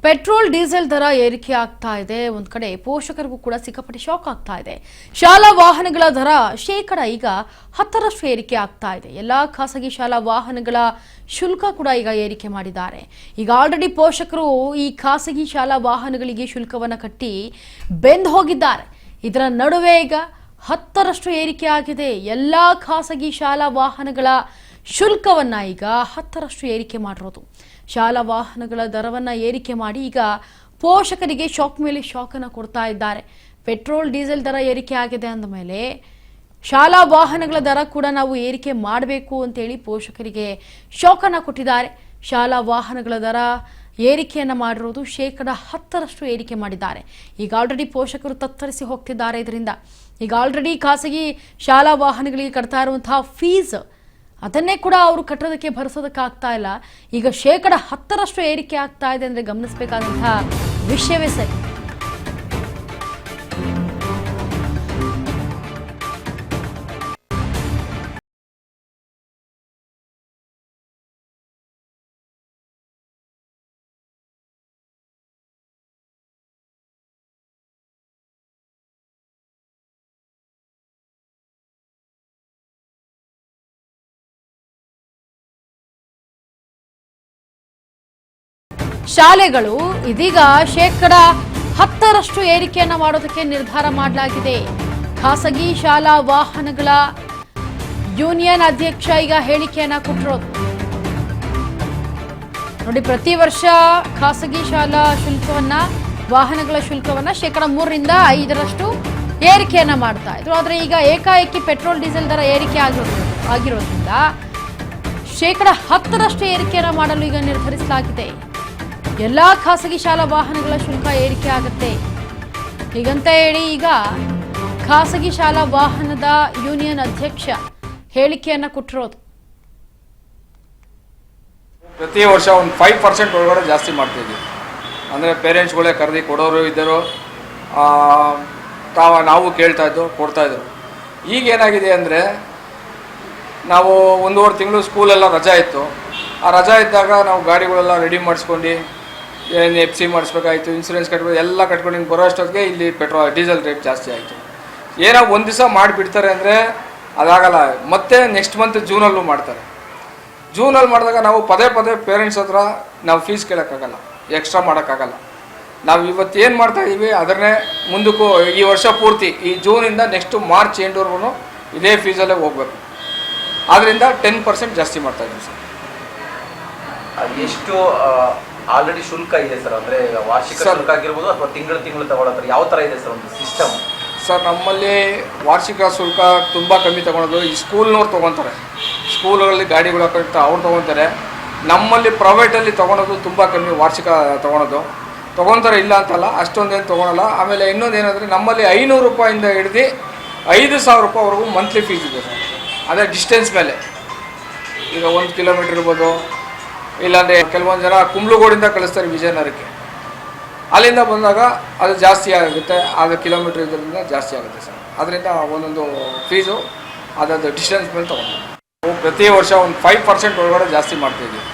Petrol diesel ದರ ಏರಿಕೆ ಆಗ್ತಾ ಇದೆ. ಒಂದ್ ಕಡೆ ಪೋಷಕರಿಗೂ ಕೂಡ ಸಿಕ್ಕಾಪಟ್ಟೆ ಶಾಕ್ ಆಗ್ತಾ ಇದೆ. ಶಾಲಾ ವಾಹನಗಳ ದರ ಈಗ 10% ಏರಿಕೆ ಆಗ್ತಾ ಇದೆ. ಎಲ್ಲಾ ಖಾಸಗಿ ಶಾಲಾ ವಾಹನಗಳ ಶುಲ್ಕ ಕೂಡ ಈಗ ಏರಿಕೆ ಮಾಡಿದ್ದಾರೆ. ಈಗ ಆಲ್ರೆಡಿ ಪೋಷಕರು ಈ ಖಾಸಗಿ ಶಾಲಾ ವಾಹನಗಳಿಗೆ ಶುಲ್ಕವನ್ನ ಕಟ್ಟಿ ಬೆಂದು ಹೋಗಿದ್ದಾರೆ. ಇದರ ನಡುವೆ ಈಗ 10% ಏರಿಕೆ ಆಗಿದೆ. ಎಲ್ಲಾ ಖಾಸಗಿ ಶಾಲಾ ವಾಹನಗಳ ಶುಲ್ಕವನ್ನ ಈಗ 10% ಏರಿಕೆ ಮಾಡಿರೋದು. ಶಾಲಾ ವಾಹನಗಳ ದರವನ್ನ ಏರಿಕೆ ಮಾಡಿ ಈಗ ಪೋಷಕರಿಗೆ ಶಾಕ್ ಮೇಲೆ ಶಾಕ್ ಅನ್ನು ಕೊಡ್ತಾ ಇದ್ದಾರೆ. ಪೆಟ್ರೋಲ್ ಡೀಸೆಲ್ ದರ ಏರಿಕೆ ಆಗಿದೆ ಅಂದ ಮೇಲೆ ಶಾಲಾ ವಾಹನಗಳ ದರ ಕೂಡ ನಾವು ಏರಿಕೆ ಮಾಡಬೇಕು ಅಂತ ಹೇಳಿ ಪೋಷಕರಿಗೆ ಶಾಕ್ ಅನ್ನು ಕೊಟ್ಟಿದ್ದಾರೆ. ಶಾಲಾ ವಾಹನಗಳ ದರ ಏರಿಕೆಯನ್ನ ಮಾಡಿರೋದು 10% ಏರಿಕೆ ಮಾಡಿದ್ದಾರೆ. ಈಗ ಆಲ್ರೆಡಿ ಪೋಷಕರು ತತ್ತರಿಸಿ ಹೋಗ್ತಿದ್ದಾರೆ. ಇದರಿಂದ ಈಗ ಆಲ್ರೆಡಿ ಖಾಸಗಿ ಶಾಲಾ ವಾಹನಗಳಿಗೆ ಕಟ್ತಾ ಇರುವಂತಹ ಫೀಸ್ ಅದನ್ನೇ ಕೂಡ ಅವರು ಕಟ್ಟೋದಕ್ಕೆ ಭರಿಸೋದಕ್ಕಾಗ್ತಾ ಇಲ್ಲ. ಈಗ 10% ಏರಿಕೆ ಆಗ್ತಾ ಇದೆ ಅಂದ್ರೆ ಗಮನಿಸಬೇಕಾದಂತಹ ವಿಷಯವೇ ಸರಿ. ಶಾಲೆಗಳು ಇದೀಗ 10% ಏರಿಕೆಯನ್ನ ಮಾಡೋದಕ್ಕೆ ನಿರ್ಧಾರ ಮಾಡಲಾಗಿದೆ. ಖಾಸಗಿ ಶಾಲಾ ವಾಹನಗಳ ಯೂನಿಯನ್ ಅಧ್ಯಕ್ಷ ಈಗ ಹೇಳಿಕೆಯನ್ನ ಕೊಟ್ಟಿರೋದು ನೋಡಿ. ಪ್ರತಿ ವರ್ಷ ಖಾಸಗಿ ಶಾಲಾ ಶುಲ್ಕವನ್ನ ವಾಹನಗಳ ಶುಲ್ಕವನ್ನ 3ರಿಂದ 5% ಏರಿಕೆಯನ್ನ ಮಾಡ್ತಾ ಇದ್ರು. ಆದ್ರೆ ಈಗ ಏಕಾಏಕಿ ಪೆಟ್ರೋಲ್ ಡೀಸೆಲ್ ದರ ಏರಿಕೆ ಆಗಿರೋದ್ರಿಂದ 10% ಏರಿಕೆಯನ್ನ ಮಾಡಲು ಈಗ ನಿರ್ಧರಿಸಲಾಗಿದೆ. ಎಲ್ಲಾ ಖಾಸಗಿ ಶಾಲಾ ವಾಹನಗಳ ಶುಲ್ಕ ಏರಿಕೆ ಆಗುತ್ತೆ ಹೀಗಂತ ಹೇಳಿ ಈಗ ಖಾಸಗಿ ಶಾಲಾ ವಾಹನದ ಯೂನಿಯನ್ ಅಧ್ಯಕ್ಷ ಹೇಳಿಕೆಯನ್ನ ಕೊಟ್ಟಿರೋದು. ಪ್ರತಿ ವರ್ಷ ಒಂದು 5% ಒಳಗಡೆ ಜಾಸ್ತಿ ಮಾಡ್ತಿದ್ವಿ. ಅಂದರೆ ಪೇರೆಂಟ್ಸ್ಗಳೇ ಕರೆದಿ ಕೊಡೋರು ಇದ್ದರು, ನಾವು ಕೊಡ್ತಾ ಇದ್ರು. ಈಗೇನಾಗಿದೆ ಅಂದರೆ ನಾವು 1.5 ತಿಂಗಳು ಸ್ಕೂಲೆಲ್ಲ ರಜಾ ಇತ್ತು. ಆ ರಜಾ ಇದ್ದಾಗ ನಾವು ಗಾಡಿಗಳೆಲ್ಲ ರೆಡಿ ಮಾಡಿಸ್ಕೊಂಡು FC ಮಾಡಿಸ್ಬೇಕಾಯ್ತು, ಇನ್ಸೂರೆನ್ಸ್ ಕಟ್ಬೇಕು, ಎಲ್ಲ ಕಟ್ಕೊಂಡು ಹಿಂಗೆ ಬರೋ ಅಷ್ಟೊತ್ತಿಗೆ ಇಲ್ಲಿ ಡೀಸೆಲ್ ರೇಟ್ ಜಾಸ್ತಿ ಆಯಿತು. ಏನೋ ಒಂದು ದಿವಸ ಮಾಡಿಬಿಡ್ತಾರೆ ಅಂದರೆ ಅದಾಗಲ್ಲ. ಮತ್ತೆ ನೆಕ್ಸ್ಟ್ ಮಂತ್ ಜೂನಲ್ಲೂ ಮಾಡ್ತಾರೆ. ಜೂನಲ್ಲಿ ಮಾಡಿದಾಗ ನಾವು ಪದೇ ಪೇರೆಂಟ್ಸ್ ಹತ್ರ ನಾವು ಫೀಸ್ ಕೇಳೋಕ್ಕಾಗಲ್ಲ, ಎಕ್ಸ್ಟ್ರಾ ಮಾಡೋಕ್ಕಾಗಲ್ಲ. ನಾವು ಇವತ್ತು ಏನು ಮಾಡ್ತಾಯಿದ್ದೀವಿ ಅದನ್ನೇ ಮುಂದಕ್ಕೂ ಈ ವರ್ಷ ಪೂರ್ತಿ ಈ ಜೂನಿಂದ ನೆಕ್ಸ್ಟು ಮಾರ್ಚ್ ಎಂಡ್ವರೆಗೂ ಇದೇ ಫೀಸಲ್ಲೇ ಹೋಗ್ಬೇಕು. ಆದ್ದರಿಂದ 10% ಜಾಸ್ತಿ ಮಾಡ್ತಾಯಿದ್ದೀವಿ ಸರ್. ಎಷ್ಟು ಆಲ್ರೆಡಿ ಶುಲ್ಕ ಇದೆ ಸರ್? ಅಂದರೆ ವಾರ್ಷಿಕ ಶುಲ್ಕ ಆಗಿರ್ಬೋದು ಅಥವಾ ತಿಂಗಳು ತಗೊಳ್ಳೋದು ಯಾವ ಥರ ಇದೆ ಸರ್ ಒಂದು ಸಿಸ್ಟಮ್? ಸರ್, ನಮ್ಮಲ್ಲಿ ವಾರ್ಷಿಕ ಶುಲ್ಕ ತುಂಬ ಕಮ್ಮಿ ತೊಗೊಳೋದು ಈ ಸ್ಕೂಲ್ನವ್ರು ತೊಗೊತಾರೆ. ಸ್ಕೂಲ್ಗಳಲ್ಲಿ ಗಾಡಿಗಳು ಹಾಕಿರ್ತ ಅವ್ರು ತೊಗೊತಾರೆ. ನಮ್ಮಲ್ಲಿ ಪ್ರೈವೇಟಲ್ಲಿ ತೊಗೊಳೋದು ತುಂಬ ಕಮ್ಮಿ, ವಾರ್ಷಿಕ ತೊಗೊತಾರೆ ಇಲ್ಲ ಅಂತಲ್ಲ, ಅಷ್ಟೊಂದೇನು ತೊಗೊಳಲ್ಲ. ಆಮೇಲೆ ಇನ್ನೊಂದು ಏನಂದರೆ ನಮ್ಮಲ್ಲಿ 500 ರೂಪಾಯಿಂದ ಹಿಡಿದು 5,000 ರೂಪಾಯಿವರೆಗೂ ಮಂತ್ಲಿ ಫೀಸ್ ಇದೆ ಸರ್. ಅದೇ ಡಿಸ್ಟೆನ್ಸ್ ಮೇಲೆ. ಈಗ 1 ಕಿಲೋಮೀಟ್ರ್ ಇರ್ಬೋದು, ಇಲ್ಲಾಂದರೆ ಕೆಲವೊಂದು ಜನ ಕುಂಬ್ಳಗೋಡಿಂದ ಕಳಿಸ್ತಾರೆ ವಿಜಯನಗರಕ್ಕೆ. ಅಲ್ಲಿಂದ ಬಂದಾಗ ಅದು ಜಾಸ್ತಿ ಆಗುತ್ತೆ, ಅದು ಕಿಲೋಮೀಟ್ರ್ ಇದರಿಂದ ಜಾಸ್ತಿ ಆಗುತ್ತೆ ಸರ್. ಅದರಿಂದ ಒಂದೊಂದು ಫೀಸು ಅದರದ್ದು ಡಿಸ್ಟೆನ್ಸ್ ಮೇಲೆ ತೊಗೊಂಡು ಪ್ರತಿ ವರ್ಷ ಒಂದು 5% ಒಳಗಡೆ ಜಾಸ್ತಿ ಮಾಡ್ತಾಯಿದ್ದೀವಿ.